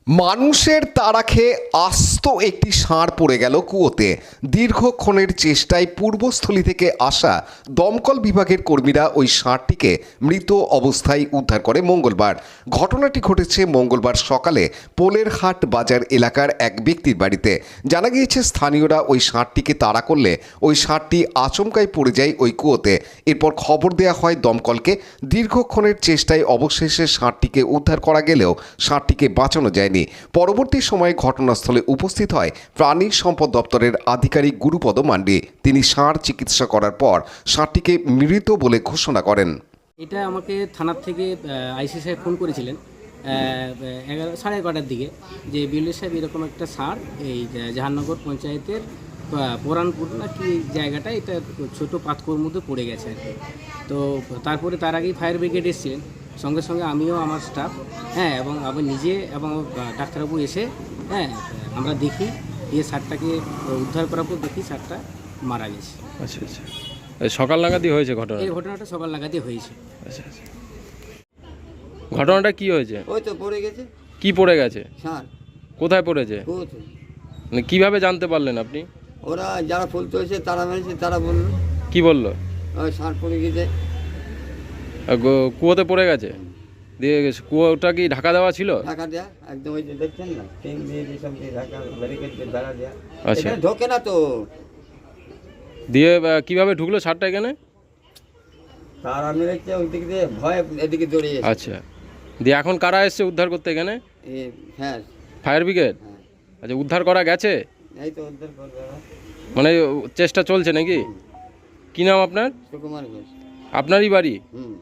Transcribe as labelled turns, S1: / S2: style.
S1: মানুষের তাড়া খেয়ে আস্ত একটি ষাঁড় পড়ে গেল কুয়োতে। দীর্ঘক্ষণের চেষ্টায় পূর্বস্থলী থেকে আসা দমকল বিভাগের কর্মীরা ওই ষাঁড়টিকে মৃত অবস্থায় উদ্ধার করে মঙ্গলবার। ঘটনাটি ঘটেছে মঙ্গলবার সকালে পোলেরহাট বাজার এলাকার এক ব্যক্তির বাড়িতে। জানা গিয়েছে, স্থানীয়রা ওই ষাঁড়টিকে তাড়া করলে ওই ষাঁড়টি আচমকাই পড়ে যায় ওই কুয়োতে। এরপর খবর দেওয়া হয় দমকলকে। দীর্ঘক্ষণের চেষ্টায় অবশেষে ষাঁড়টিকে উদ্ধার করা গেলেও ষাঁড়টিকে বাঁচানো যায়নি। পরবর্তী সময়ে ঘটনাস্থলে উপস্থিত হয় প্রাণী সম্পদ দপ্তরের আধিকারিক গুরুপদ মান্ডি। তিনি ষাঁড় চিকিৎসা করার পর ষাঁড়টিকে মৃত বলে ঘোষণা করেন।
S2: এটা আমাকে থানার থেকে আইসি সাহেব ফোন করেছিলেন 11:30টার দিকে, যে বিউলি সাহেব এরকম একটা ষাঁড় এই জাহাননগর পঞ্চায়েতের পুরানপুর না কি জায়গাটা, এটা ছোট পাতকুয়োর মধ্যে পড়ে গেছে আর কি। তো তারপরে তার আগেই ফায়ার ব্রিগেড এসেছিলেন, সঙ্গে সঙ্গে আমিও আমার স্টাফ এবং আমি নিজে এবং ডাক্তারবাবু এসে আমরা দেখি, দিয়ে ষাঁড়টাকে উদ্ধার করার পর দেখি ষাঁড়টা মারা গেছে।
S3: আচ্ছা আচ্ছা, সকাল নাগাদই হয়েছে ঘটনা?
S2: এই ঘটনাটা সকাল নাগাদই হয়েছে।
S3: আচ্ছা আচ্ছা, ঘটনাটা কি হয়েছে?
S4: ওই তো পড়ে গেছে।
S3: কি পড়ে গেছে?
S4: ষাঁড়।
S3: কোথায় পড়েছে? মানে কিভাবে জানতে পারলেন আপনি?
S4: ওরা যারা ফুল তুলেছে তারা মেরেছে, তারা বললো।
S3: কি বললো?
S4: ওই ষাঁড় পড়ে গেছে।
S3: কুয়োতে পড়ে গেছে? দিয়ে গেছে কুয়োটা কি ঢাকা দেওয়া ছিল?
S4: ঢাকা দেয়া একদম, ওই যে দেখছেন না, টিন দিয়ে সব দিয়ে ঢাকা, ব্যারিকেড দিয়ে বেড়া দেয়া।
S3: আচ্ছা,
S4: এখানে ঢোকে না তো।
S3: দিয়ে কিভাবে ঢুকলো ষাঁড়টা এখানে?
S4: তারা মেরেছে ওই দিক দিয়ে, ভয় এদিকে দৌড়িয়ে এসেছে।
S3: আচ্ছা, দিয়ে এখন কারা এসছে উদ্ধার করতে এখানে?
S4: হ্যাঁ,
S3: ফায়ার ব্রিগেড?
S4: হ্যাঁ।
S3: আচ্ছা, উদ্ধার করা গেছে?
S4: এই তো উদ্ধার করবে ওরা।
S3: মানে চেষ্টা চলছে নাকি? কি নাম আপনার?
S4: সুকুমার ঘোষ।
S3: আপনারই বাড়ি?
S4: হুম।